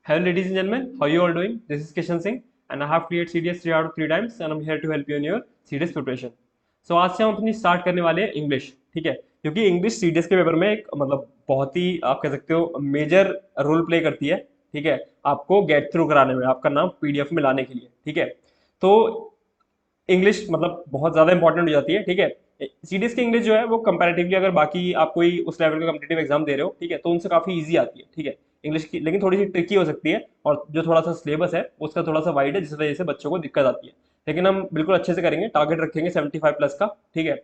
Hello, ladies and gentlemen. How you all doing? This is Kishan Singh, and I have cleared CDS 3 out of 3 times, and I'm here to help you in your CDS preparation. So आज से हम अपनी start करने वाले हैं English, ठीक है? क्योंकि इंग्लिश सीडीएस के पेपर में एक मतलब बहुत ही आप कह सकते हो मेजर रोल प्ले करती है, ठीक है? आपको गेट थ्रू कराने में, आपका नाम पीडीएफ में लाने के लिए, ठीक है? तो इंग्लिश मतलब बहुत ज़्यादा इंपॉर्टेंट हो जाती है, ठीक है? सीडीएस की इंग्लिश जो है वो कंपैरेटिवली अगर बाकी आप कोई उस लेवल का कम्पिटेटिव एग्जाम दे रहे हो, ठीक है, तो उनसे काफ़ी ईजी आती है, ठीक है? इंग्लिश की लेकिन थोड़ी सी ट्रिकी हो सकती है, और जो थोड़ा सा सिलेबस है उसका थोड़ा सा वाइड है, जिस वजह से बच्चों को दिक्कत आती है। लेकिन हम बिल्कुल अच्छे से करेंगे, टारगेट रखेंगे 75 प्लस का, ठीक है?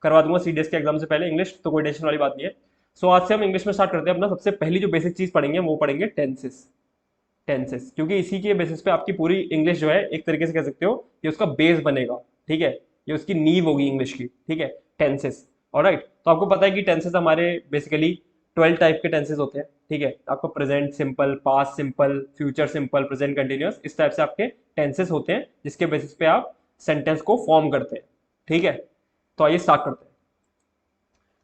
करवा दूंगा सीडीएस के एग्जाम से पहले इंग्लिश, तो कोई टेंशन वाली बात नहीं है। सो आज से हम इंग्लिश में स्टार्ट करते हैं। अपना सबसे पहली जो बेसिक चीज़ पढ़ेंगे वो पढ़ेंगे टेंसेस। टेंसेस, क्योंकि इसी के बेसिस पे आपकी पूरी इंग्लिश जो है एक तरीके से कह सकते हो ये उसका बेस बनेगा, ठीक है? ये उसकी नींव होगी इंग्लिश की, ठीक है? टेंसेस। ऑलराइट, तो आपको पता है कि टेंसेस हमारे बेसिकली 12 टाइप के टेंसेस होते हैं, ठीक है? आपका present simple, past simple, future simple, present continuous, इस टाइप से आपके टेंसेस होते हैं जिसके बेसिस पे आप सेंटेंस को फॉर्म करते हैं, ठीक है? तो आइए स्टार्ट करते हैं।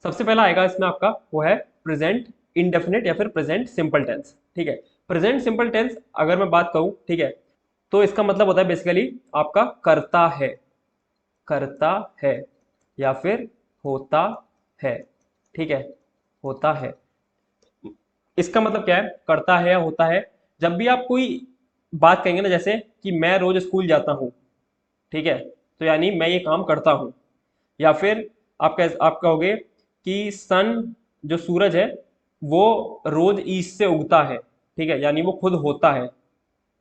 सबसे पहला आएगा इसमें आपका, वो है प्रेजेंट इंडेफिनिट या फिर प्रेजेंट सिंपल टेंस, ठीक है? प्रेजेंट सिंपल टेंस अगर मैं बात कहूं, ठीक है, तो इसका मतलब होता है बेसिकली आपका करता है, करता है या फिर होता है, ठीक है? होता है, इसका मतलब क्या है? करता है या होता है। जब भी आप कोई बात कहेंगे ना, जैसे कि मैं रोज स्कूल जाता हूं, ठीक है, तो यानी मैं ये काम करता हूं। या फिर आप कहोगे कि सन, जो सूरज है, वो रोज ईस्ट से उगता है, ठीक है, यानी वो खुद होता है।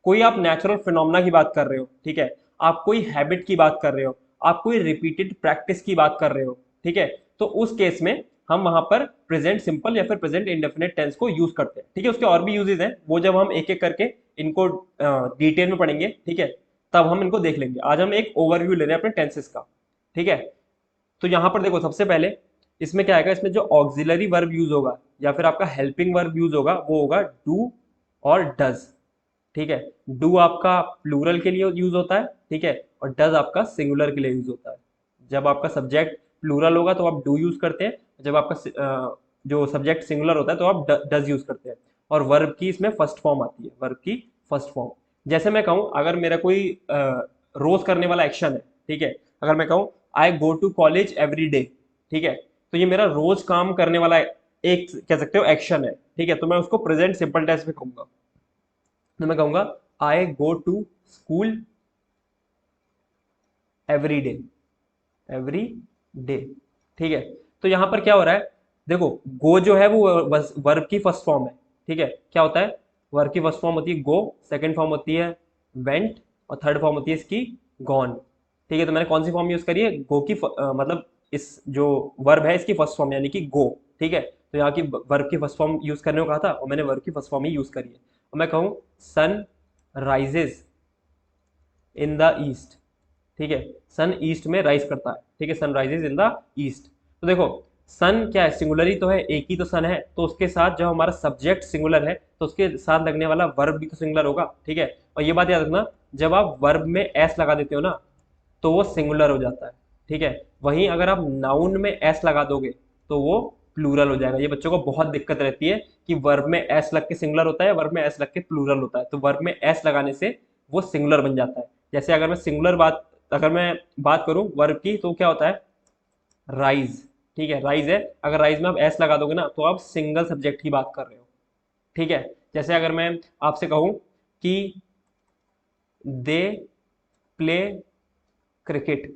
कोई आप नेचुरल फिनोमेना की बात कर रहे हो, ठीक है, आप कोई हैबिट की बात कर रहे हो, आप कोई रिपीटेड प्रैक्टिस की बात कर रहे हो, ठीक है, तो उस केस में हम वहां पर प्रेजेंट सिंपल या फिर प्रेजेंट इंडेफिनिट टेंस को यूज करते हैं, ठीक है? उसके और भी यूजेस हैं, वो जब हम एक एक करके इनको डिटेल में पढ़ेंगे, ठीक है, तब हम इनको देख लेंगे। आज हम एक ओवरव्यू ले रहे हैं अपने टेंसेस का, ठीक है? तो यहां पर देखो, सबसे पहले इसमें क्या आएगा? इसमें जो ऑक्सिलरी वर्ब यूज होगा या फिर आपका हेल्पिंग वर्ब यूज होगा वो होगा डू और डज, ठीक है? डू आपका प्लूरल के लिए यूज होता है, ठीक है, और डज आपका सिंगुलर के लिए यूज होता है। जब आपका सब्जेक्ट प्लूरल होगा तो आप डू यूज करते हैं, जब आपका जो सब्जेक्ट सिंगुलर होता है तो आप डज यूज करते हैं। और वर्ब की इसमें फर्स्ट फॉर्म आती है, वर्ब की फर्स्ट फॉर्म। जैसे मैं कहूँ, अगर मेरा कोई रोज करने वाला एक्शन है, ठीक है, अगर मैं कहूँ I go to college every day, ठीक है, तो ये मेरा रोज काम करने वाला एक कह सकते हो एक्शन है, ठीक है, तो मैं उसको प्रेजेंट सिंपल टेंस में कहूंगा। तो मैं कहूंगा I go to school every day, every day, ठीक है? तो यहां पर क्या हो रहा है? देखो, गो जो है वो वर्ब की फर्स्ट फॉर्म है, ठीक है? क्या होता है? वर्ब की फर्स्ट फॉर्म होती है गो, सेकंड फॉर्म होती है वेंट, और थर्ड फॉर्म होती है इसकी गॉन, ठीक है? तो मैंने कौन सी फॉर्म यूज करी है? गो की मतलब इस जो वर्ब है इसकी फर्स्ट फॉर्म यानी कि गो, ठीक है? तो यहाँ की वर्ब की फर्स्ट फॉर्म यूज करने को कहा था और मैंने वर्ब की फर्स्ट फॉर्म ही यूज करी है। और मैं कहूँ sun rises in the east, ठीक है, सन ईस्ट में राइज करता है, ठीक है, sun rises in the east. तो देखो, सन क्या है? सिंगुलर ही तो है, एक ही तो सन है, तो उसके साथ जब हमारा सब्जेक्ट सिंगुलर है तो उसके साथ लगने वाला वर्ब भी तो सिंगुलर होगा, ठीक है? और ये बात याद रखना, जब आप वर्ब में एस लगा देते हो ना तो वो सिंगुलर हो जाता है, ठीक है? वहीं अगर आप नाउन में एस लगा दोगे तो वो प्लूरल हो जाएगा। ये बच्चों को बहुत दिक्कत रहती है कि वर्ब में एस लग के सिंगुलर होता है, वर्ब में एस लग के प्लूरल होता है। तो वर्ब में एस लगाने से वो सिंगुलर बन जाता है। जैसे अगर मैं बात करूं वर्ब की, तो क्या होता है? राइज, ठीक है, राइज है। अगर राइज में आप एस लगा दोगे ना तो आप सिंगल सब्जेक्ट की बात कर रहे हो, ठीक है? जैसे अगर मैं आपसे कहूं कि they play cricket,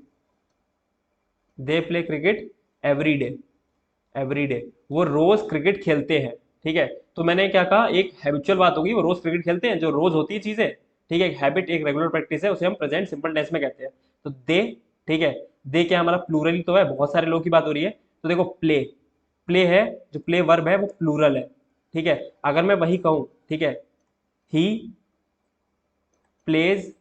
they play cricket every day, every day, वो रोज क्रिकेट खेलते हैं, ठीक है? तो मैंने क्या कहा? एक हैबिचुअल बात होगी, वो रोज क्रिकेट खेलते हैं, जो रोज होती है चीजें, ठीक है, एक हैबिट, एक रेगुलर प्रैक्टिस है, उसे हम प्रेजेंट सिंपल टेंस में कहते हैं। तो दे, ठीक है, दे क्या हमारा प्लूरल ही तो है, बहुत सारे लोगों की बात हो रही है। तो देखो, प्ले, प्ले है, जो प्ले वर्ब है वो प्लूरल है, ठीक है? अगर मैं वही कहूं, ठीक है, ही प्लेज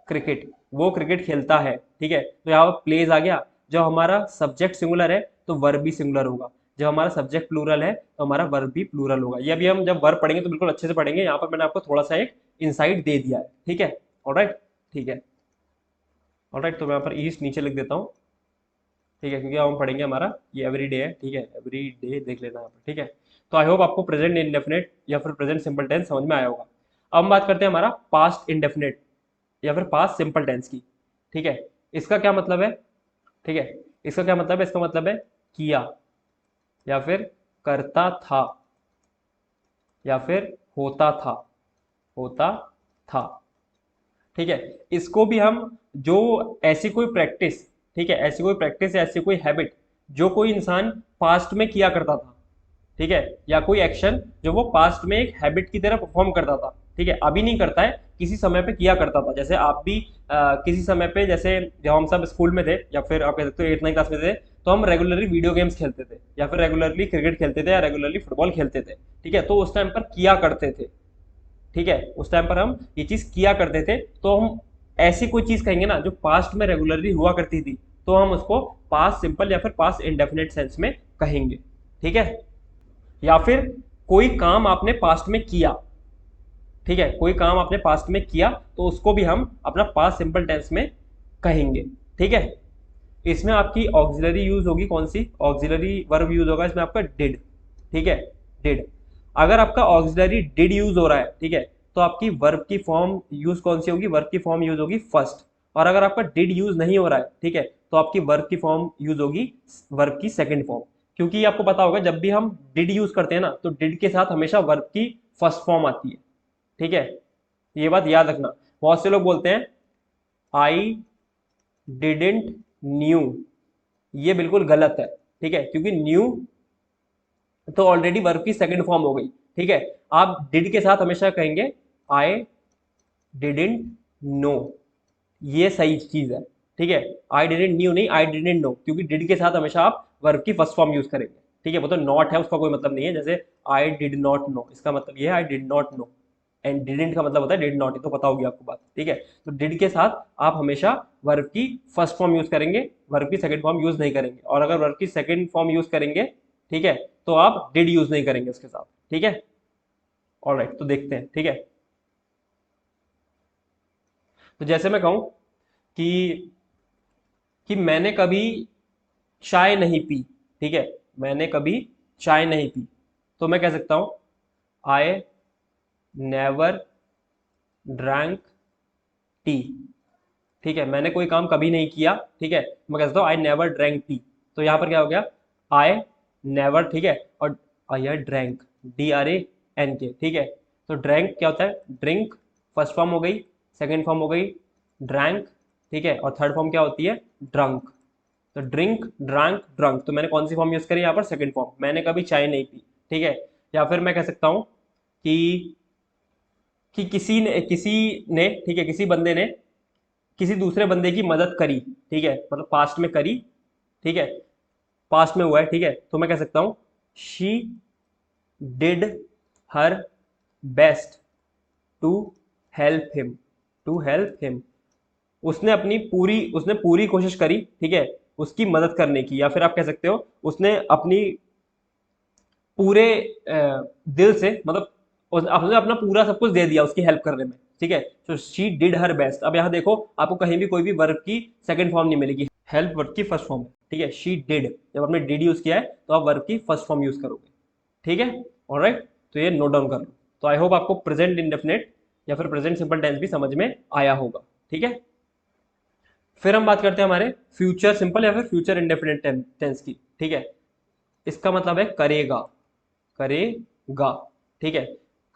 क्रिकेट, वो क्रिकेट खेलता है, ठीक है, तो यहाँ पर प्लेज आ गया। जब हमारा सब्जेक्ट सिंगुलर है तो वर्ब भी सिंगुलर होगा, जब हमारा सब्जेक्ट प्लूरल है तो हमारा वर्ब भी प्लूरल होगा। ये अभी हम जब वर्ब पढ़ेंगे तो बिल्कुल अच्छे से पढ़ेंगे, यहाँ पर मैंने आपको थोड़ा सा एक इंसाइट दे दिया है, ठीक है? ऑलराइट, ठीक है, ऑलराइट, तो मैं यहाँ पर ईस्ट नीचे लिख देता हूँ, ठीक है, क्योंकि अब हम पढ़ेंगे, हमारा ये एवरी डे है, ठीक है, एवरी डे देख लेना यहाँ पर, ठीक है? तो आई होप आपको प्रेजेंट इंडेफिनिट या फिर प्रेजेंट सिंपल टेंस समझ में आया होगा। अब हम बात करते हैं हमारा पास्ट इंडेफिनिट या फिर पास्ट सिंपल टेंस की। ठीक है, इसका क्या मतलब है? ठीक है, इसका क्या मतलब है? इसका मतलब है किया, या फिर करता था, या फिर होता था, होता था। ठीक है, इसको भी हम जो ऐसी कोई प्रैक्टिस, ठीक है, ऐसी कोई प्रैक्टिस, ऐसी कोई हैबिट जो कोई इंसान पास्ट में किया करता था, ठीक है, या कोई एक्शन जो वो पास्ट में एक हैबिट की तरह परफॉर्म करता था, ठीक है, अभी नहीं करता है, किसी समय पे किया करता था। जैसे आप भी किसी समय पे, जैसे जब हम सब स्कूल में थे या फिर आप कह सकते हो 8 9 क्लास में थे, तो हम रेगुलरली वीडियो गेम्स खेलते थे, या फिर रेगुलरली क्रिकेट खेलते थे, या रेगुलरली फुटबॉल खेलते थे। ठीक है, तो उस टाइम पर किया करते थे। ठीक है, उस टाइम पर हम ये चीज किया करते थे, तो हम ऐसी कोई चीज कहेंगे ना जो पास्ट में रेगुलरली हुआ करती थी, तो हम उसको पास्ट सिंपल या फिर पास्ट इंडेफिनिट सेंस में कहेंगे। ठीक है, या फिर कोई काम आपने पास्ट में किया, ठीक है, कोई काम आपने पास्ट में किया, तो उसको भी हम अपना पास्ट सिंपल टेंस में कहेंगे। ठीक है, इसमें आपकी ऑक्सिलरी यूज होगी, कौन सी ऑक्सिलरी वर्ब यूज होगा इसमें? आपका डिड। ठीक है, डिड। अगर आपका ऑक्सिलरी डिड यूज हो रहा है, ठीक है, तो आपकी वर्ब की फॉर्म यूज कौन सी होगी? वर्ब की फॉर्म यूज होगी फर्स्ट। और अगर आपका डिड यूज नहीं हो रहा है, ठीक है, तो आपकी वर्ब की फॉर्म यूज होगी वर्ब की सेकंड फॉर्म। क्योंकि आपको पता होगा जब भी हम डिड यूज करते हैं ना, तो डिड के साथ हमेशा वर्ब की फर्स्ट फॉर्म आती है। ठीक है, ये बात याद रखना। बहुत से लोग बोलते हैं आई डिडेंट न्यू, ये बिल्कुल गलत है। ठीक है, क्योंकि न्यू तो ऑलरेडी वर्ब की सेकंड फॉर्म हो गई। ठीक है, आप डिड के साथ हमेशा कहेंगे आई डिडेंट नो, ये सही चीज है। ठीक है, आई डिडेंट न्यू नहीं, आई डिडेंट नो, क्योंकि डिड के साथ हमेशा आप वर्ब की फर्स्ट फॉर्म यूज करेंगे। ठीक है, वो तो नॉट है, उसका कोई मतलब नहीं है। जैसे आई डिड नॉट नो, इसका मतलब ये है I did not know, and didn't का मतलब होता है डिड नॉट, ये तो पता होगी आपको बात। ठीक है, तो डिड के साथ आप हमेशा वर्ब की फर्स्ट फॉर्म यूज करेंगे, वर्ब की सेकंड फॉर्म यूज नहीं करेंगे। और अगर वर्ब की सेकंड फॉर्म यूज करेंगे, ठीक है, तो आप डिड यूज नहीं करेंगे उसके साथ। ठीक है, ऑलराइट, तो देखते हैं। ठीक है, तो जैसे मैं कहूं कि मैंने कभी चाय नहीं पी, ठीक है, मैंने कभी चाय नहीं पी, तो मैं कह सकता हूं आई नेवर ड्रैंक टी। ठीक है, मैंने कोई काम कभी नहीं किया, ठीक है, मैं कह सकता हूँ आई नेवर ड्रैंक टी। तो यहां पर क्या हो गया? आई नेवर, ठीक है, और आई ड्रैंक, DRANK। ठीक है, तो ड्रैंक क्या होता है? ड्रिंक, फर्स्ट फॉर्म हो गई, सेकेंड फॉर्म हो गई ड्रैंक, ठीक है, और थर्ड फॉर्म क्या होती है? ड्रंक। तो ड्रिंक, ड्रंक, ड्रंक, तो मैंने कौन सी फॉर्म यूज करी यहाँ पर? सेकंड फॉर्म, मैंने कभी चाय नहीं पी। ठीक है, या फिर मैं कह सकता हूँ कि किसी ने, ठीक है, किसी बंदे ने किसी दूसरे बंदे की मदद करी। ठीक है, मतलब पास्ट में करी, ठीक है, पास्ट में हुआ है। ठीक है, तो मैं कह सकता हूँ she did her best to help him, to help him. उसने पूरी कोशिश करी, ठीक है, उसकी मदद करने की। या फिर आप कह सकते हो उसने अपनी पूरे दिल से, मतलब उसने अपना पूरा सब कुछ दे दिया उसकी हेल्प करने में। ठीक है, तो शी डिड हर बेस्ट। अब यहाँ देखो, आपको कहीं भी कोई भी वर्ब की सेकंड फॉर्म नहीं मिलेगी, हेल्प वर्ब की फर्स्ट फॉर्म है। ठीक है, शी डिड, जब आपने डिड यूज किया है तो आप वर्ब की फर्स्ट फॉर्म यूज करोगे। ठीक है, ऑलराइट, तो ये नोट डाउन कर लो। तो आई होप आपको प्रेजेंट इंडेफिनेट या फिर प्रेजेंट सिंपल टेंस भी समझ में आया होगा। ठीक है, फिर हम बात करते हैं हमारे फ्यूचर सिंपल या फिर फ्यूचर इंडेफिनेट टेंस की। ठीक है, इसका मतलब है करेगा, करेगा। ठीक है,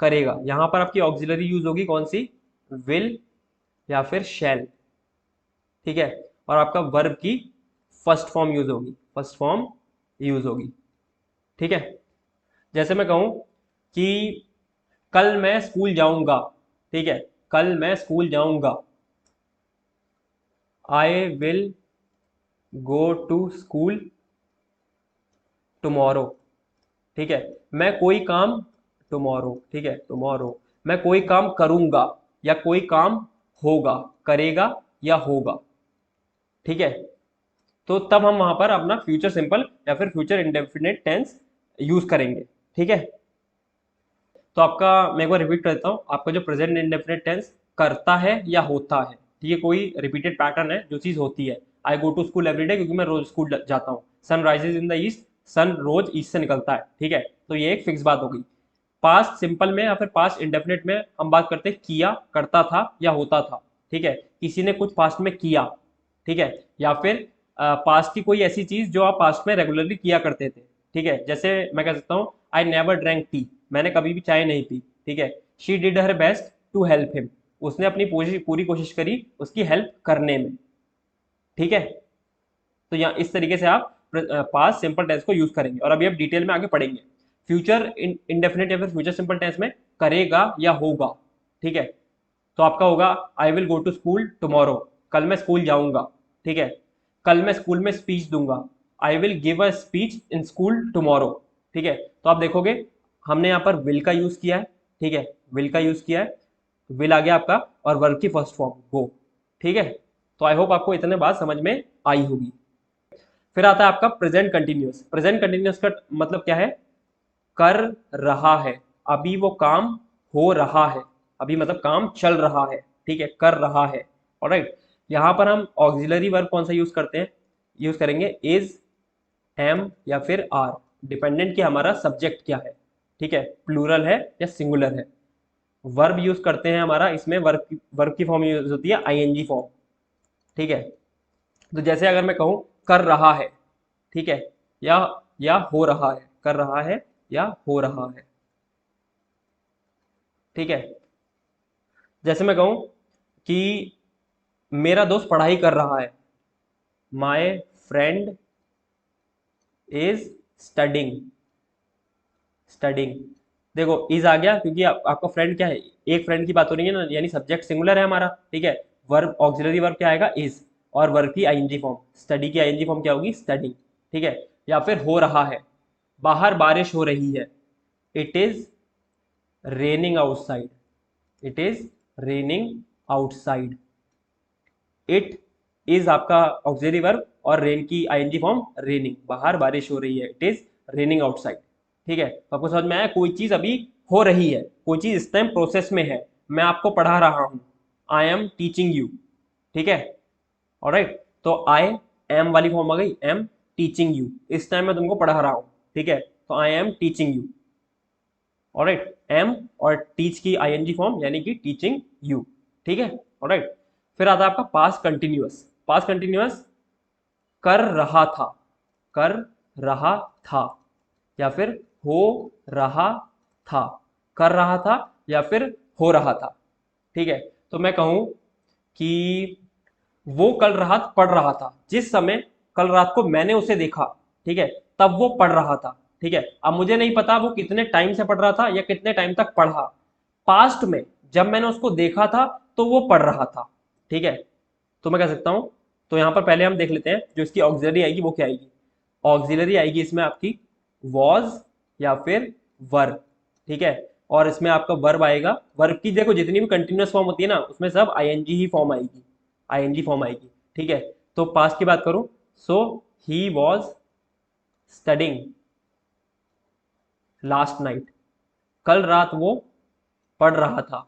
करेगा, यहां पर आपकी ऑक्सिलरी यूज होगी कौन सी? विल या फिर शैल। ठीक है, और आपका वर्ब की फर्स्ट फॉर्म यूज होगी, फर्स्ट फॉर्म यूज होगी। ठीक है, जैसे मैं कहूं कि कल मैं स्कूल जाऊंगा, ठीक है, कल मैं स्कूल जाऊंगा, I will go to school tomorrow. ठीक है, मैं कोई काम, टुमारो, ठीक है, टुमारो, मैं कोई काम करूंगा या कोई काम होगा, करेगा या होगा। ठीक है, तो तब हम वहां पर अपना फ्यूचर सिंपल या फिर फ्यूचर इंडेफिनिट टेंस यूज करेंगे। ठीक है, तो आपका मैं एक बार रिपीट करता हूँ, आपका जो प्रेजेंट इंडेफिनिट टेंस करता है या होता है, ठीक है, कोई रिपीटेड पैटर्न है, जो चीज होती है। I go to school every day, क्योंकि मैं रोज स्कूल जाता हूँ। Sun rises in the east, sun रोज ईस्ट से निकलता है। ठीक है, तो ये एक फिक्स बात हो गई। पास्ट सिंपल में या फिर पास्ट इंडेफिनिट में हम बात करते हैं किया, करता था या होता था, ठीक है, किसी ने कुछ पास्ट में किया, ठीक है, या फिर पास्ट की कोई ऐसी चीज जो आप पास्ट में रेगुलरली किया करते थे, ठीक है, जैसे मैं कह सकता हूँ आई नेवर ड्रैंक टी, मैंने कभी भी चाय नहीं पी, ठीक है, she did her best to help him, उसने अपनी पूरी कोशिश करी उसकी हेल्प करने में, ठीक है। तो यहाँ इस तरीके से आप पास्ट सिंपल टेंस को यूज करेंगे और अभी आप डिटेल में आगे पढ़ेंगे। फ्यूचर इंडेफिनिट या फिर फ्यूचर सिंपल टेंस में करेगा या होगा, ठीक है, तो आपका होगा I will go to school tomorrow, कल मैं स्कूल जाऊंगा, ठीक है, कल मैं स्कूल में स्पीच दूंगा, I will give a speech in school tomorrow, ठीक है। तो आप देखोगे हमने यहाँ पर विल का यूज किया है, ठीक है, विल का यूज किया है, विल आ गया आपका और वर्ब की फर्स्ट फॉर्म गो, ठीक है। तो आई होप आपको इतने बात समझ में आई होगी। फिर आता है आपका प्रेजेंट कंटिन्यूअस। प्रेजेंट कंटिन्यूअस का मतलब क्या है? कर रहा है, अभी वो काम हो रहा है, अभी मतलब काम चल रहा है, ठीक है, कर रहा है, ऑलराइट। यहां पर हम ऑक्सिलरी वर्ब कौन सा यूज करते हैं? यूज करेंगे इज, एम या फिर आर, डिपेंडेंट कि हमारा सब्जेक्ट क्या है, ठीक है, प्लूरल है या सिंगुलर है। वर्ब यूज करते हैं हमारा, इसमें वर्ब की फॉर्म यूज होती है आईएनजी फॉर्म, ठीक है। तो जैसे अगर मैं कहूं कर रहा है, ठीक है, या हो रहा है, कर रहा है या हो रहा है, ठीक है। जैसे मैं कहूं कि मेरा दोस्त पढ़ाई कर रहा है, my friend is studying, studying, देखो इज आ गया क्योंकि आपका फ्रेंड क्या है, एक फ्रेंड की बात हो रही है ना, यानी सब्जेक्ट सिंगुलर है हमारा, ठीक है। वर्ब ऑक्सिलरी वर्ब क्या आएगा? इज, और वर्ब की आईएनजी फॉर्म, स्टडी की आईएनजी फॉर्म क्या होगी? स्टडिंग, ठीक है। या फिर हो रहा है, बाहर बारिश हो रही है, it is raining outside, it is raining outside. It is आपका ऑक्सिलरी वर्ब और रेन की आईएनजी फॉर्म रेनिंग, बाहर बारिश हो रही है, इट इज रेनिंग आउटसाइड, ठीक है। तो आपको समझ में आया, कोई चीज अभी हो रही है, कोई चीज इस टाइम प्रोसेस में है, मैं आपको पढ़ा रहा हूं, आई एम टीचिंग यू, ठीक है, ऑलराइट। तो आई एम वाली फॉर्म आ गई, एम टीचिंग यू, इस टाइम मैं तुमको पढ़ा रहा हूं, ठीक है, तो I am teaching you, alright. Am और टीच की आईएनजी फॉर्म यानी कि टीचिंग यू, ठीक है, ऑलराइट। फिर आता है आपका पास्ट कंटिन्यूअस। पास्ट कंटिन्यूअस कर रहा था, कर रहा था या फिर हो रहा था, कर रहा था या फिर हो रहा था, ठीक है। तो मैं कहूं कि वो कल रात पढ़ रहा था, जिस समय कल रात को मैंने उसे देखा, ठीक है, तब वो पढ़ रहा था, ठीक है। अब मुझे नहीं पता वो कितने टाइम से पढ़ रहा था या कितने टाइम तक पढ़ा, पास्ट में जब मैंने उसको देखा था तो वो पढ़ रहा था, ठीक है। तो मैं कह सकता हूं, तो यहां पर पहले हम देख लेते हैं जो इसकी ऑक्सिलरी आएगी वो क्या आएगी। ऑक्सिलरी आएगी इसमें आपकी वॉज या फिर वर्ब, ठीक है, और इसमें आपका वर्ब आएगा, वर्ब की देखो जितनी भी कंटिन्यूअस फॉर्म होती है ना उसमें सब आईएनजी ही फॉर्म आएगी, आईएनजी फॉर्म आएगी, ठीक है। तो पास्ट की बात करूं, so he was studying last night, कल रात वो पढ़ रहा था,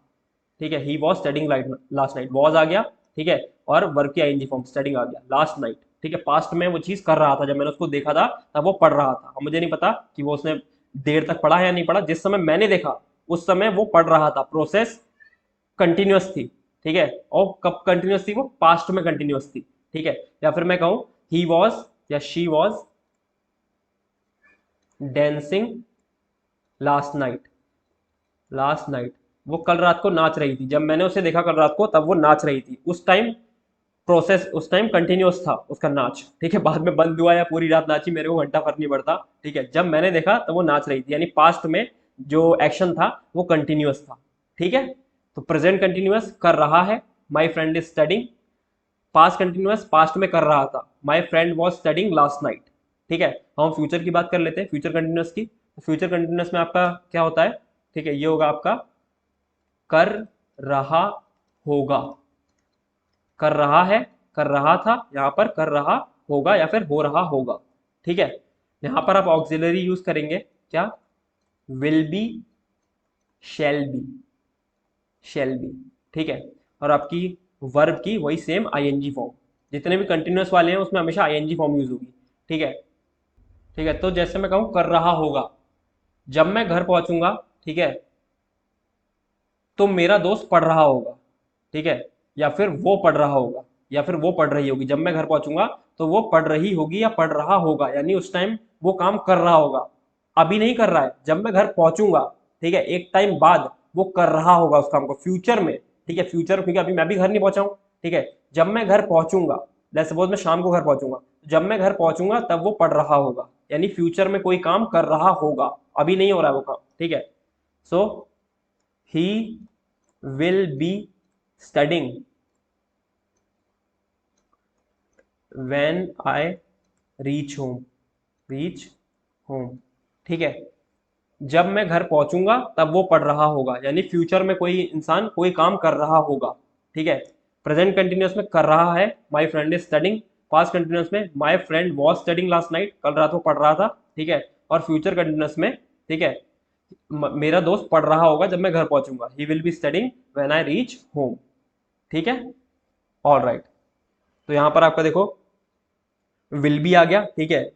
ठीक है, he was studying last night, was आ गया, ठीक है, और वर्ब की आईएनजी फॉर्म स्टडिंग आ गया, लास्ट नाइट, ठीक है। पास्ट में वो चीज कर रहा था, जब मैंने उसको देखा था तब वो पढ़ रहा था, अब मुझे नहीं पता कि वो उसने देर तक पढ़ा है या नहीं पढ़ा, जिस समय मैंने देखा उस समय वो पढ़ रहा था, प्रोसेस कंटिन्यूअस थी, ठीक है। और कब कंटिन्यूअस थी? वो पास्ट में कंटिन्यूअस थी, ठीक है। या फिर मैं कहूं ही वॉज या she was dancing last night, last night, वो कल रात को नाच रही थी, जब मैंने उसे देखा कल रात को तब वो नाच रही थी, उस टाइम प्रोसेस, उस टाइम कंटिन्यूअस था उसका नाच, ठीक है, बाद में बंद हुआ या पूरी रात नाची मेरे को घंटा फर्क नहीं पड़ता, ठीक है, जब मैंने देखा तब वो नाच रही थी, यानी पास्ट में जो एक्शन था वो कंटिन्यूअस था, ठीक है। तो प्रेजेंट कंटिन्यूअस कर रहा है, my friend is studying, past continuous past में कर रहा था, my friend was studying last night, ठीक है। हम फ्यूचर की बात कर लेते हैं, फ्यूचर कंटिन्यूअस की। फ्यूचर कंटिन्यूअस में आपका क्या होता है? ठीक है, ये होगा आपका कर रहा होगा, कर रहा है, कर रहा था, यहां पर कर रहा होगा या फिर हो रहा होगा, ठीक है। यहां पर आप ऑक्सिलरी यूज करेंगे क्या? Will be, shall be, shall be, ठीक है। और आपकी वर्ब की वही सेम आईएनजी फॉर्म, जितने भी कंटिन्यूअस वाले हैं उसमें हमेशा आईएनजी फॉर्म यूज होगी, ठीक है, ठीक है। तो जैसे मैं कहूं कर रहा होगा, जब मैं घर पहुंचूंगा, ठीक है, तो मेरा दोस्त पढ़ रहा होगा, ठीक है, या फिर वो पढ़ रहा होगा, या फिर वो पढ़ रही होगी। जब मैं घर पहुंचूंगा तो वो पढ़ रही होगी या पढ़ रहा होगा, यानी उस टाइम वो काम कर रहा होगा। अभी नहीं कर रहा है, जब मैं घर पहुंचूंगा, ठीक है, एक टाइम बाद वो कर रहा होगा उस काम को, फ्यूचर में, ठीक है, फ्यूचर, क्योंकि अभी मैं भी घर नहीं पहुंचा हूं, ठीक है। जब मैं घर पहुंचूंगा, लेट्स सपोज मैं शाम को घर पहुंचूंगा, जब मैं घर पहुंचूंगा तब वो पढ़ रहा होगा, यानी फ्यूचर में कोई काम कर रहा होगा, अभी नहीं हो रहा है वो काम, ठीक है। सो ही will be studying when I reach home, ठीक है। जब मैं घर पहुंचूंगा तब वो पढ़ रहा होगा, यानी फ्यूचर में कोई इंसान कोई काम कर रहा होगा, ठीक है। प्रेजेंट कंटिन्यूअस में कर रहा है, my friend is studying. Past continuous में my friend was studying last night, कल रात वो पढ़ रहा था, ठीक है। और फ्यूचर कंटिन्यूअस में, ठीक है, मेरा दोस्त पढ़ रहा होगा जब मैं घर पहुंचूंगा, he will be studying when I reach home, ठीक है। ऑल राइट, तो यहां पर आपका देखो विल बी आ गया, ठीक है,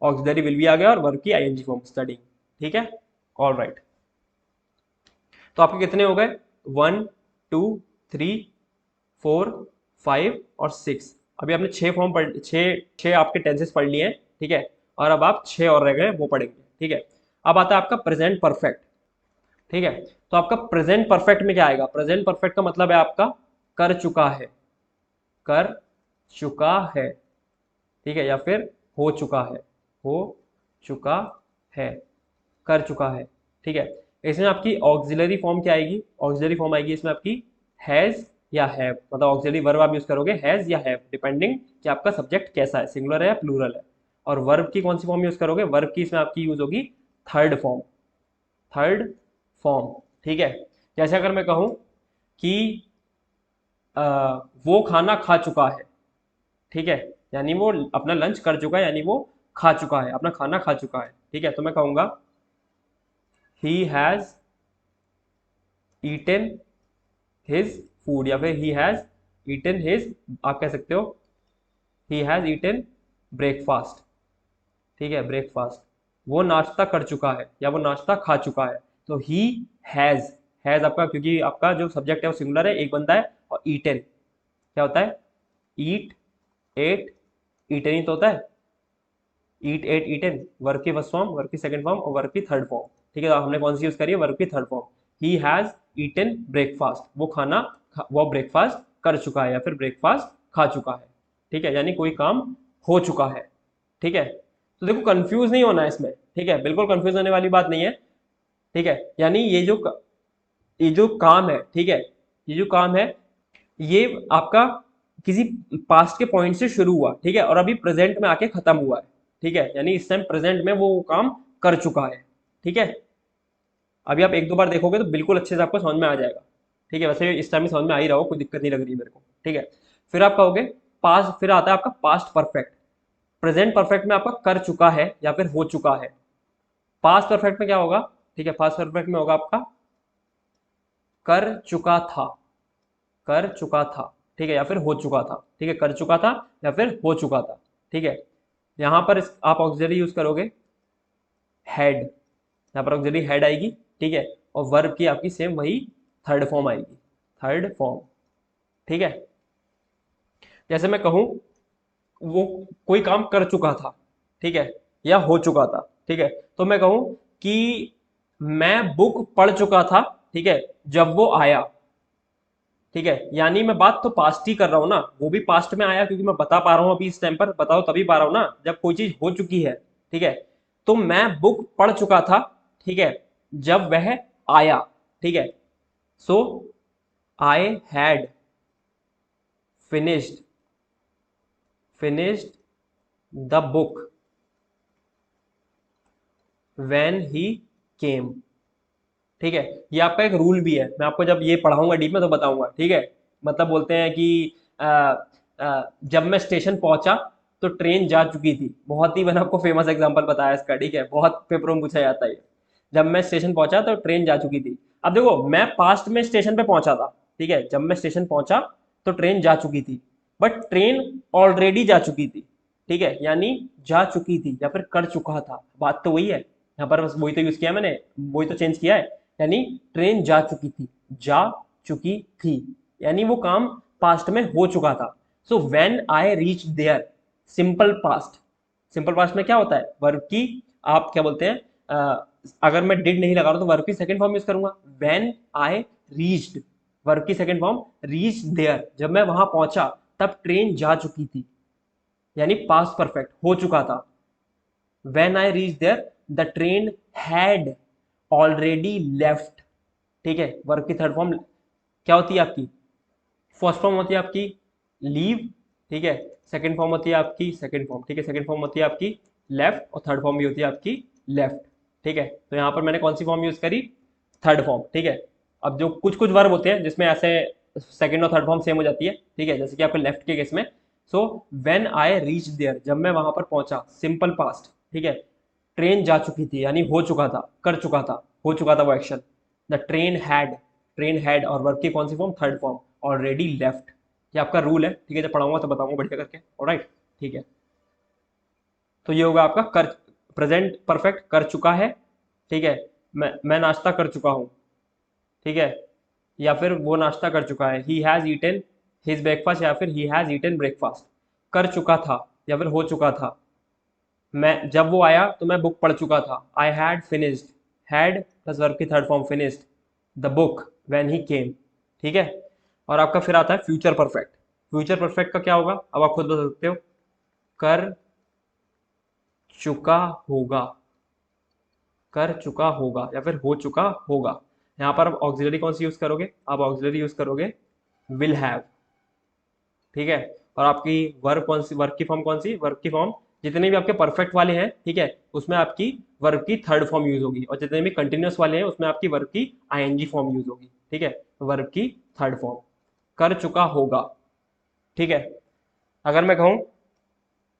ऑक्सिलरी विल बी आ गया और वर्ब की आईएनजी फॉर्म स्टडिंग, ठीक है। ऑल राइट, तो आपके कितने हो गए, 1 2 3 4 5 और 6। अभी आपने 6 फॉर्म पढ़, 6 आपके टेंसेस पढ़ लिए हैं, ठीक है। और अब आप 6 और रह गए वो पढ़ेंगे, ठीक है। अब आता है आपका प्रेजेंट परफेक्ट, ठीक है। तो आपका प्रेजेंट परफेक्ट में क्या आएगा, प्रेजेंट परफेक्ट का मतलब है आपका कर चुका है, कर चुका है, ठीक है, या फिर हो चुका है, हो चुका है, कर चुका है, ठीक है। इसमें आपकी ऑक्सिलरी फॉर्म क्या आएगी, ऑक्सिलरी फॉर्म आएगी इसमें आपकी हैज या हैव, मतलब ऑक्सिलरी वर्ब आप यूज करोगे हैज या हैव, डिपेंडिंग कि आपका सब्जेक्ट कैसा है, सिंगुलर है या प्लूरल है। और वर्ब की कौन सी फॉर्म यूज करोगे, वर्ब की इसमें आपकी यूज होगी थर्ड फॉर्म, थर्ड फॉर्म, ठीक है। जैसे अगर मैं कहूं कि वो खाना खा चुका है, ठीक है, यानी वो अपना लंच कर चुका है, यानी वो खा चुका है, अपना खाना खा चुका है, ठीक है। तो मैं कहूंगा he has eaten his food, या फिर ही हैज ईटन हिज, आप कह सकते हो ही हैज ईटन ब्रेकफास्ट, ठीक है, ब्रेकफास्ट, वो नाश्ता कर चुका है या वो नाश्ता खा चुका है। तो ही हैज आपका, क्योंकि आपका जो सब्जेक्ट है वो सिंगुलर है, एक बंदा है, और ईटन क्या होता है, ईट, एट, ईटन ही तो होता है, ईट एट ईटन, वर्ब की फर्स्ट फॉर्म, वर्ब की सेकंड फॉर्म और वर्ब की थर्ड फॉर्म, ठीक है। तो हमने कौन सी यूज करी है, वर्ब की third form. He has eaten breakfast, वो खाना, वो ब्रेकफास्ट कर चुका है या फिर ब्रेकफास्ट खा चुका है, ठीक है, यानी कोई काम हो चुका है, ठीक है। तो देखो कंफ्यूज नहीं होना है इसमें, ठीक है, बिल्कुल कंफ्यूज होने वाली बात नहीं है, ठीक है। यानी ये जो काम है, ठीक है, ये जो काम है ये आपका किसी पास्ट के पॉइंट से शुरू हुआ, ठीक है, और अभी प्रेजेंट में आके खत्म हुआ है, ठीक है, यानी इस टाइम प्रेजेंट में वो काम कर चुका है, ठीक है। अभी आप एक दो बार देखोगे तो बिल्कुल अच्छे से आपको समझ में आ जाएगा, ठीक है। वैसे इस टाइम में समझ में आ ही रहा हो, कोई दिक्कत नहीं लग रही मेरे को, ठीक है। फिर आप कहोगे पास्ट, फिर आता है आपका पास्ट परफेक्ट। प्रेजेंट परफेक्ट में आपका कर चुका है या फिर हो चुका है, पास्ट परफेक्ट में क्या होगा, ठीक है, पास्ट परफेक्ट में होगा आपका कर चुका था, कर चुका था, ठीक है, या फिर हो चुका था, ठीक है, कर चुका था या फिर हो चुका था, ठीक है। यहां पर आप ऑक्सिलरी यूज करोगे हैड, यहां पर ऑक्सिलरी हैड आएगी, ठीक है, और वर्ब की आपकी सेम वही थर्ड फॉर्म आएगी, थर्ड फॉर्म, ठीक है। जैसे मैं कहूं वो कोई काम कर चुका था, ठीक है, या हो चुका था, ठीक है, तो मैं कहूं कि मैं बुक पढ़ चुका था, ठीक है, जब वो आया, ठीक है, यानी मैं बात तो पास्ट ही कर रहा हूं ना, वो भी पास्ट में आया क्योंकि मैं बता पा रहा हूं अभी इस टाइम पर, बताओ तभी पा रहा हूं ना जब कोई चीज हो चुकी है, ठीक है। तो मैं बुक पढ़ चुका था, ठीक है, जब वह आया, ठीक है। So I had finished finished the book when he came, ठीक है। ये आपका एक रूल भी है, मैं आपको जब ये पढ़ाऊंगा डीप में तो बताऊंगा, ठीक है। मतलब बोलते हैं कि जब मैं स्टेशन पहुंचा तो ट्रेन जा चुकी थी, बहुत ही मैंने आपको फेमस एग्जांपल बताया इसका, ठीक है, बहुत पेपरों में पूछा जाता है ये। जब मैं स्टेशन पहुंचा तो ट्रेन जा चुकी थी। अब देखो मैं पास्ट में स्टेशन पे पहुंचा था, ठीक है, जब मैं स्टेशन पहुंचा तो ट्रेन जा चुकी थी, बट ट्रेन ऑलरेडी जा चुकी थी, ठीक है, यानी जा चुकी थी या फिर कर चुका था, बात तो वही है। यहाँ पर बस वही तो यूज किया मैंने, वही तो चेंज किया है यानी ट्रेन जा चुकी थी, जा चुकी थी, यानी वो काम पास्ट में हो चुका था। So when I reach there, simple past, simple past में क्या होता है, वर्ब की आप क्या बोलते हैं, अगर मैं डिड नहीं लगा रहा हूं तो वर्ब की सेकंड फॉर्म यूज करूंगा, व्हेन आई रीच्ड, वर्ब की सेकंड फॉर्म रीच देयर, जब मैं वहां पहुंचा तब ट्रेन जा चुकी थी, यानी पास्ट परफेक्ट हो चुका था। When I reach there the train had already left, ठीक है, वर्ब की थर्ड फॉर्म क्या होती है आपकी, फर्स्ट फॉर्म होती है आपकी लीव, ठीक है, सेकंड फॉर्म होती है आपकी सेकंड फॉर्म, ठीक है, सेकंड फॉर्म होती है आपकी लेफ्ट, और थर्ड फॉर्म भी होती है आपकी लेफ्ट, ठीक है। तो यहाँ पर मैंने कौन सी फॉर्म यूज करी, थर्ड फॉर्म, ठीक है। अब जो कुछ कुछ वर्ब होते हैं जिसमें ऐसे सेकंड और थर्ड फॉर्म सेम हो जाती है, ठीक है, जैसे कि आपके लेफ्ट के केस में, so when I reach there, जब मैं वहां पर पहुंचा, सिंपल पास्ट, ठीक है, ट्रेन जा चुकी थी यानी हो चुका था, कर चुका था, हो चुका था वो action. The train had, train had और वर्ब की कौन सी form, third form, already left. ये आपका रूल है, ठीक है, जब पढ़ाऊंगा तो बताऊंगा बढ़िया करके, ऑलराइट, ठीक है। तो ये होगा आपका कर, प्रेजेंट परफेक्ट, कर चुका है, ठीक है, मैं नाश्ता कर चुका हूँ, ठीक है, या फिर वो नाश्ता कर चुका है, he has eaten his breakfast, या फिर ही हैज ईटन ब्रेकफास्ट, कर चुका था या फिर हो चुका था। मैं जब वो आया तो मैं बुक पढ़ चुका था, I had finished, had plus verb की third form finished the book when he came, ठीक है। और आपका फिर आता है फ्यूचर परफेक्ट। फ्यूचर परफेक्ट का क्या होगा, अब आप खुद बता सकते हो, कर चुका होगा, कर चुका होगा या फिर हो चुका होगा। यहाँ पर आप ऑक्सिलरी कौन सी यूज करोगे, आप ऑक्सिलरी यूज करोगे विल हैव, ठीक है। और आपकी वर्ब कौन सी, वर्ब की फॉर्म कौन सी, वर्ब की फॉर्म जितने भी आपके परफेक्ट वाले हैं, ठीक है, उसमें आपकी वर्ब की थर्ड फॉर्म यूज होगी, और जितने भी कंटिन्यूअस वाले हैं उसमें आपकी वर्ब की आईएनजी फॉर्म यूज होगी, ठीक है, वर्ब की थर्ड फॉर्म, कर चुका होगा, ठीक है। अगर मैं कहूं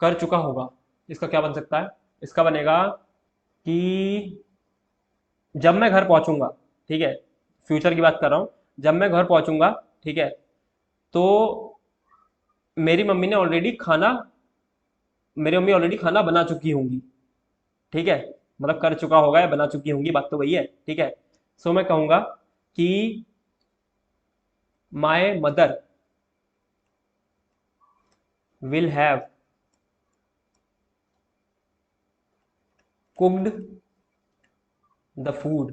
कर चुका होगा, इसका क्या बन सकता है, इसका बनेगा कि जब मैं घर पहुंचूंगा, ठीक है, फ्यूचर की बात कर रहा हूं, जब मैं घर पहुंचूंगा, ठीक है, तो मेरी मम्मी ने ऑलरेडी खाना, मेरी मम्मी ऑलरेडी खाना बना चुकी होंगी, ठीक है, मतलब कर चुका होगा या बना चुकी होंगी, बात तो वही है, ठीक है। सो मैं कहूंगा कि my mother will have cooked the food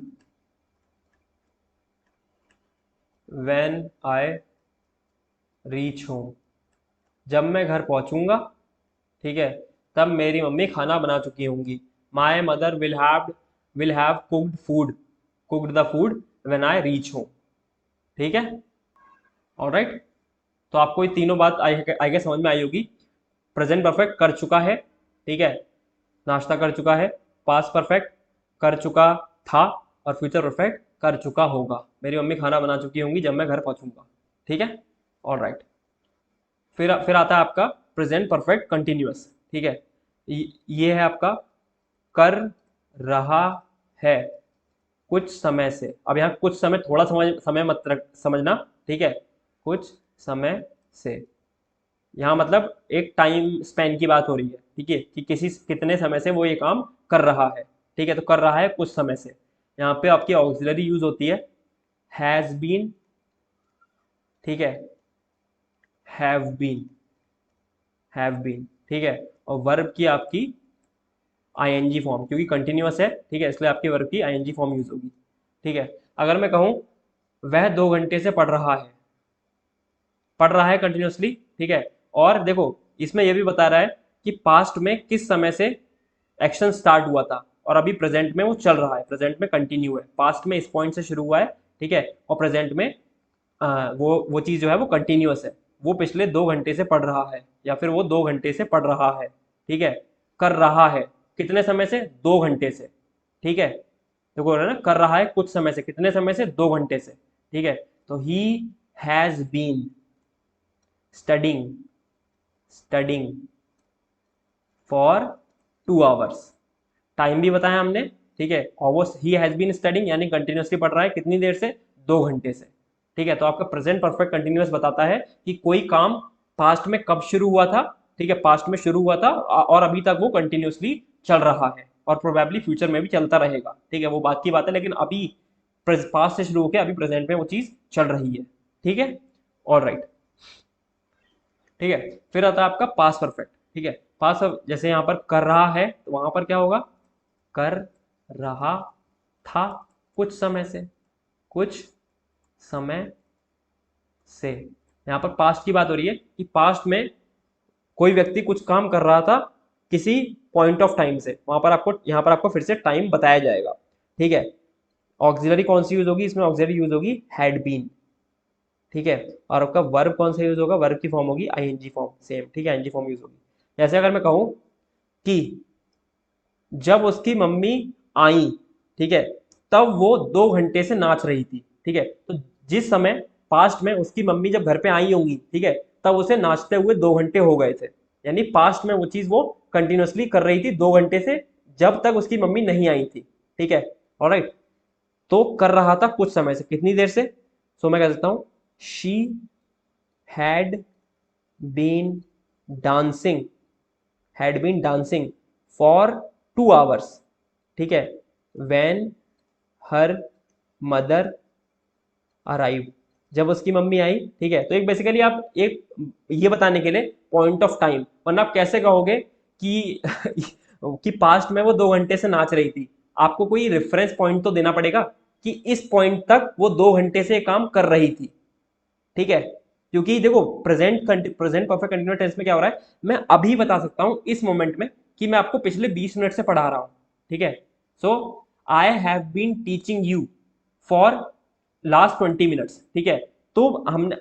when I reach home, जब मैं घर पहुंचूंगा, ठीक है, तब मेरी मम्मी खाना बना चुकी होंगी। My mother will have cooked food, cooked the food when I reach home, ठीक है, ऑलराइट। तो आपको ये तीनों बात आई गेस समझ में आई होगी। प्रेजेंट परफेक्ट कर चुका है, ठीक है, नाश्ता कर चुका है, पास्ट परफेक्ट कर चुका था, और फ्यूचर परफेक्ट कर चुका होगा, मेरी मम्मी खाना बना चुकी होंगी जब मैं घर पहुंचूंगा, ठीक है, ऑलराइट। फिर आता है आपका प्रेजेंट परफेक्ट कंटिन्यूअस, ठीक है, ये है आपका कर रहा है कुछ समय से। अब यहाँ कुछ समय थोड़ा समय मत समझना, ठीक है, कुछ समय से, यहाँ मतलब एक टाइम स्पेन की बात हो रही है, ठीक है, कि किसी कितने समय से वो ये काम कर रहा है, ठीक है, तो कर रहा है कुछ समय से। यहाँ पे आपकी ऑक्सिलरी यूज होती है हैज बीन, ठीक है, हैव बीन, हैव बीन, ठीक है, और वर्ब की आपकी आईएनजी फॉर्म, क्योंकि कंटिन्यूअस है, ठीक है, इसलिए आपकी वर्ब की आईएनजी फॉर्म यूज होगी, ठीक है। अगर मैं कहूं वह 2 घंटे से पढ़ रहा है, पढ़ रहा है कंटिन्यूअसली, ठीक है, और देखो इसमें यह भी बता रहा है कि पास्ट में किस समय से एक्शन स्टार्ट हुआ था, और अभी प्रेजेंट में वो चल रहा है, प्रेजेंट में कंटिन्यू है, पास्ट में इस पॉइंट से शुरू हुआ है, ठीक है, और प्रेजेंट में वो चीज जो है वो कंटिन्यूअस है, वो पिछले 2 घंटे से पढ़ रहा है, या फिर वो 2 घंटे से पढ़ रहा है, ठीक है, कर रहा है कितने समय से, 2 घंटे से, ठीक है, तो बोल रहे हैं ना कर रहा है कुछ समय से, कितने समय से, 2 घंटे से, ठीक है, तो he has been studying, studying for 2 hours, time भी बताया हमने, ठीक है, और वो ही हैज बीन स्टडिंग यानी कंटिन्यूअसली पढ़ रहा है कितनी देर से, 2 घंटे से, ठीक है। तो आपका प्रेजेंट परफेक्ट कंटिन्यूअस बताता है कि कोई काम पास्ट में कब शुरू हुआ था, ठीक है, पास्ट में शुरू हुआ था और अभी तक वो कंटिन्यूअसली चल रहा है, और प्रोबेबली फ्यूचर में भी चलता रहेगा, ठीक है, वो बात की बात है, लेकिन अभी पास्ट से शुरू होकर अभी प्रेजेंट में वो चीज चल रही है। ठीक है, ऑल राइट। ठीक है, फिर आता है आपका पास्ट परफेक्ट। ठीक है, पास्ट जैसे यहाँ पर कर रहा है तो वहां पर क्या होगा, कर रहा था कुछ समय से, कुछ समय से। यहाँ पर पास्ट की बात हो रही है कि पास्ट में कोई व्यक्ति कुछ काम कर रहा था किसी पॉइंट ऑफ टाइम से, वहां पर आपको, यहाँ पर आपको फिर से टाइम बताया जाएगा। ठीक है, ऑक्सिलरी कौन सी यूज होगी इसमें, ऑक्सिलरी यूज होगी हैड बीन। ठीक है, और आपका वर्ब कौन सा यूज होगा, वर्ब की फॉर्म होगी आईएनजी फॉर्म, सेम। ठीक है, आईएनजी फॉर्म यूज होगी। जैसे अगर मैं कहूं कि जब उसकी मम्मी आई, ठीक है, तब वो 2 घंटे से नाच रही थी। ठीक है, तो जिस समय पास्ट में उसकी मम्मी जब घर पे आई होंगी, ठीक है, तब उसे नाचते हुए 2 घंटे हो गए थे। यानी पास्ट में वो चीज वो कंटिन्यूअसली कर रही थी 2 घंटे से, जब तक उसकी मम्मी नहीं आई थी। ठीक है, ऑलराइट। तो कर रहा था कुछ समय से, कितनी देर से, सो मैं कह सकता हूं she had been dancing, had been dancing for 2 hours. ठीक है, व्हेन हर मदर अराइव, जब उसकी मम्मी आई। ठीक है, तो एक बेसिकली आप एक ये बताने के लिए पॉइंट ऑफ टाइम, वरना आप कैसे कहोगे कि कि पास्ट में वो 2 घंटे से नाच रही थी, आपको कोई रेफरेंस पॉइंट तो देना पड़ेगा कि इस पॉइंट तक वो 2 घंटे से काम कर रही थी। ठीक है, क्योंकि देखो प्रेजेंट परफेक्ट कंटिन्यूअस टेंस में क्या हो रहा है, मैं अभी बता सकता हूं इस मोमेंट में कि मैं आपको पिछले 20 मिनट से पढ़ा रहा हूं। ठीक है, so I have been teaching you for last 20 minutes. ठीक है, तो हमने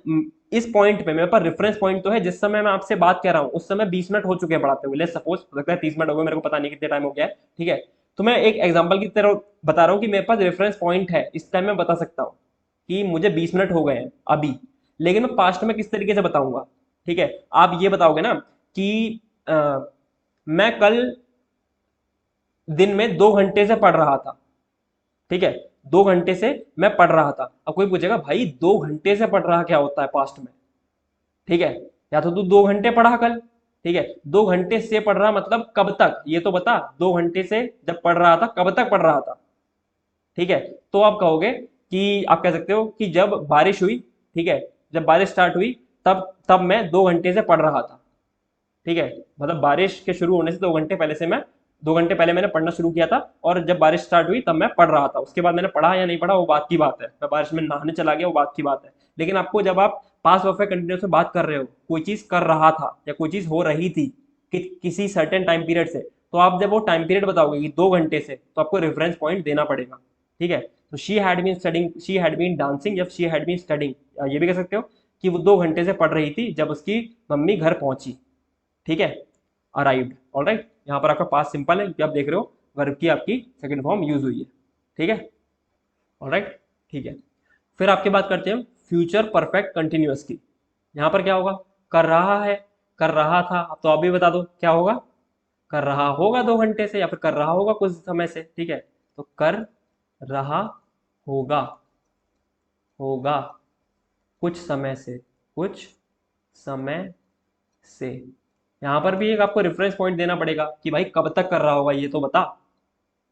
इस पॉइंट पे मेरे पास रेफरेंस पॉइंट तो है, जिस समय मैं आपसे बात कर रहा हूं उस समय 20 मिनट हो चुके हैं पढ़ाते हुए, लेट्स सपोज हो सकता है 30 मिनट हो गए, मेरे को पता नहीं कितने टाइम हो गया है। ठीक है, तो मैं एक एग्जांपल की तरह बता रहा हूं कि मेरे पास रेफरेंस पॉइंट है, इस टाइम मैं बता सकता हूं कि मुझे 20 मिनट हो गए हैं अभी। लेकिन मैं पास्ट में किस तरीके से बताऊंगा, ठीक है, आप ये बताओगे ना कि मैं कल दिन में 2 घंटे से पढ़ रहा था। ठीक है, 2 घंटे से मैं पढ़ रहा था। अब कोई पूछेगा भाई 2 घंटे से पढ़ रहा क्या होता है पास्ट में। ठीक है, या तो तू 2 घंटे पढ़ा कल। ठीक है, 2 घंटे से पढ़ रहा मतलब कब तक, ये तो बता, 2 घंटे से जब पढ़ रहा था कब तक पढ़ रहा था। ठीक है, तो आप कहोगे कि आप कह सकते हो कि जब बारिश हुई, ठीक है, जब बारिश स्टार्ट हुई तब तब मैं 2 घंटे से पढ़ रहा था। ठीक है, मतलब बारिश के शुरू होने से 2 घंटे पहले से मैं 2 घंटे पहले मैंने पढ़ना शुरू किया था, और जब बारिश स्टार्ट हुई तब मैं पढ़ रहा था। उसके बाद मैंने पढ़ा या नहीं पढ़ा वो बात की बात है, मैं बारिश में नहाने चला गया वो बात की बात है। लेकिन आपको जब आप पास परफेक्ट कंटिन्यूअस में बात कर रहे हो, कोई चीज कर रहा था या कोई चीज हो रही थी किसी सर्टेन टाइम पीरियड से, तो आप जब वो टाइम पीरियड बताओगे कि 2 घंटे से, तो आपको रेफरेंस पॉइंट देना पड़ेगा। ठीक है, तो she had been studying, she had been dancing, जब शी हैड बीन स्टडिंग ये भी कह सकते हो कि वो 2 घंटे से पढ़ रही थी जब उसकी मम्मी घर पहुंची। ठीक है, अराइव्ड। ऑलराइट, यहाँ पर आपका पास्ट सिंपल है क्योंकि आप देख रहे हो वर्ब की आपकी सेकंड फॉर्म यूज हुई है। ठीक है, ऑलराइट, ठीक है। फिर आपके बात करते हैं फ्यूचर परफेक्ट कंटिन्यूअस की। यहाँ पर क्या होगा, कर रहा है, कर रहा था, तो आप भी बता दो क्या होगा, कर रहा होगा 2 घंटे से या फिर कर रहा होगा कुछ समय से। ठीक है, तो कर रहा होगा, होगा कुछ समय से, कुछ समय से। यहां पर भी एक आपको रेफरेंस पॉइंट देना पड़ेगा कि भाई कब तक कर रहा होगा ये तो बता।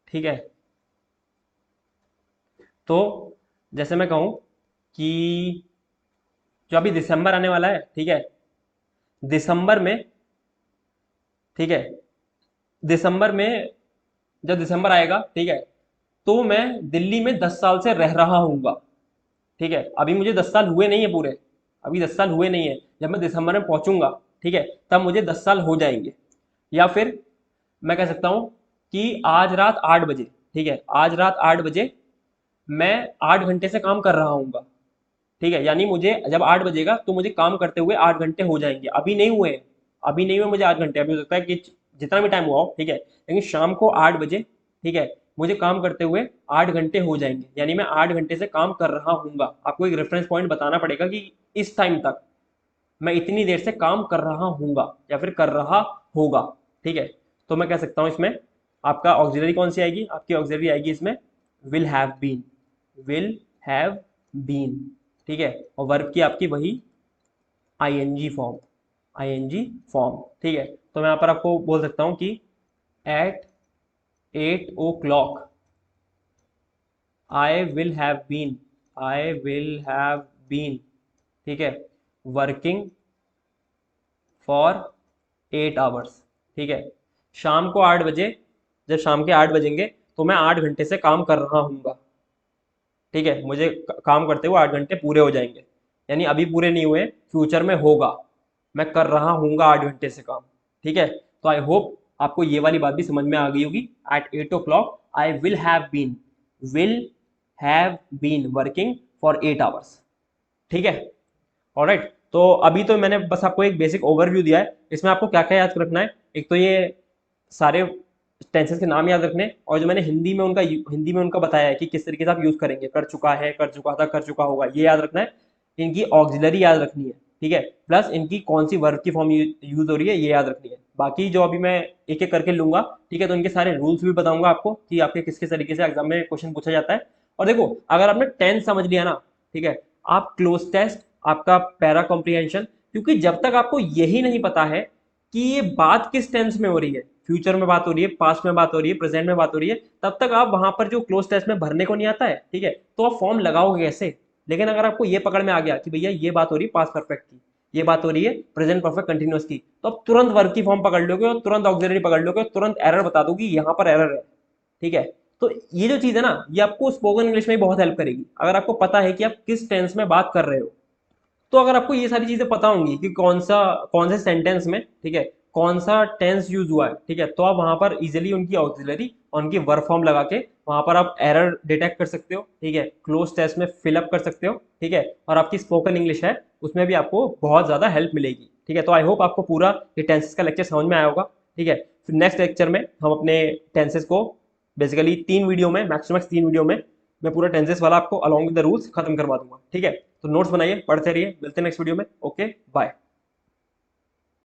ठीक है, तो जैसे मैं कहूं कि जो अभी दिसंबर आने वाला है, ठीक है, दिसंबर में, ठीक है, दिसंबर में जब दिसंबर आएगा, ठीक है, तो मैं दिल्ली में 10 साल से रह रहा हूँगा। ठीक है, अभी मुझे 10 साल हुए नहीं है पूरे, अभी 10 साल हुए नहीं है, जब मैं दिसंबर में पहुंचूंगा, ठीक है, तब मुझे 10 साल हो जाएंगे। या फिर मैं कह सकता हूं कि आज रात 8 बजे, ठीक है, आज रात 8 बजे मैं 8 घंटे से काम कर रहा हूँ। ठीक है, यानी मुझे जब 8 बजेगा तो मुझे काम करते हुए 8 घंटे हो जाएंगे, अभी नहीं हुए, अभी नहीं हुए मुझे 8 घंटे, अभी हो सकता है कि जितना भी टाइम हुआ हो। ठीक है, लेकिन शाम को 8 बजे, ठीक है, मुझे काम करते हुए 8 घंटे हो जाएंगे, यानी मैं 8 घंटे से काम कर रहा हूँ। आपको एक रेफरेंस पॉइंट बताना पड़ेगा कि इस टाइम तक मैं इतनी देर से काम कर रहा हूँगा या फिर कर रहा होगा। ठीक है, तो मैं कह सकता हूँ इसमें आपका ऑक्सिलरी कौन सी आएगी, आपकी ऑक्सिलरी आएगी इसमें will have been, will have been. ठीक है, और वर्ब की आपकी वही आईएनजी फॉर्म, आईएनजी फॉर्म। ठीक है, तो मैं यहाँ पर आपको बोल सकता हूँ कि at 8 o'clock, I will have been, I will have been, ठीक है, वर्किंग फॉर 8 आवर्स, ठीक है। शाम को 8 बजे, जब शाम के 8 बजेंगे तो मैं 8 घंटे से काम कर रहा हूँगा, ठीक है, मुझे काम करते हुए 8 घंटे पूरे हो जाएंगे, यानी अभी पूरे नहीं हुए, फ्यूचर में होगा, मैं कर रहा हूँगा 8 घंटे से काम, ठीक है। तो आई होप आपको ये वाली बात भी समझ में आ गई होगी। At 8 o'clock I will have been working for 8 hours, ठीक है। ऑलराइट, तो अभी तो मैंने बस आपको एक बेसिक ओवरव्यू दिया है, इसमें आपको क्या क्या याद रखना है। एक तो ये सारे टेंसेस के नाम याद रखने, और जो मैंने हिंदी में उनका बताया है कि किस तरीके से आप यूज करेंगे, कर चुका है, कर चुका था, कर चुका होगा, ये याद रखना है। इनकी ऑक्सिलरी याद रखनी है, ठीक है, प्लस इनकी कौन सी वर्ब की फॉर्म यूज हो रही है ये याद रखनी है। बाकी जो अभी मैं एक एक करके लूंगा, ठीक है, तो इनके सारे रूल्स भी बताऊंगा आपको कि आपके किस किस तरीके से एग्जाम में क्वेश्चन पूछा जाता है। और देखो, अगर आपने टेंस समझ लिया ना, ठीक है, आप क्लोज टेस्ट, आपका पैरा कॉम्प्रिहेंशन, क्योंकि जब तक आपको यही नहीं पता है कि ये बात किस टेंस में हो रही है, फ्यूचर में बात हो रही है, पास्ट में बात हो रही है, प्रेजेंट में बात हो रही है, तब तक आप वहां पर जो क्लोज टेस्ट में भरने को नहीं आता है, ठीक है, तो आप फॉर्म लगाओगे कैसे। लेकिन अगर आपको ये पकड़ में आ गया कि भैया ये बात हो रही है पास्ट परफेक्ट की, ये बात हो रही है प्रेजेंट परफेक्ट कंटिन्यूअस की, तो आप तुरंत वर्ब की फॉर्म पकड़ लोगे और तुरंत ऑक्सिलरी पकड़ लोगे और तुरंत एरर बता दोगे यहाँ पर एरर है, ठीक है। तो ये जो चीज है ना, ये आपको स्पोकन इंग्लिश में बहुत हेल्प करेगी, अगर आपको पता है कि आप किस टेंस में बात कर रहे हो। तो अगर आपको ये सारी चीजें पता होंगी कि कौन से सेंटेंस में, ठीक है, कौन सा टेंस यूज हुआ है, ठीक है, तो आप वहां पर इजिली उनकी ऑक्सिलरी और उनकी वर्ब फॉर्म लगा के वहां पर आप एरर डिटेक्ट कर सकते हो, ठीक है, क्लोज टेस्ट में फिलअप कर सकते हो, ठीक है, और आपकी स्पोकन इंग्लिश है उसमें भी आपको बहुत ज्यादा हेल्प मिलेगी, ठीक है। तो आई होप आपको पूरा ये टेंसेस का लेक्चर समझ में आया होगा, ठीक है। फिर नेक्स्ट लेक्चर में हम अपने टेंसेस को बेसिकली 3 वीडियो में, मैक्सिमम 3 वीडियो में मैं पूरा टेंसेस वाला आपको अलॉन्ग विद द रूल्स खत्म करवा दूंगा, ठीक है। तो नोट्स बनाइए, पढ़ते रहिए, मिलते हैं नेक्स्ट वीडियो में। Okay, bye.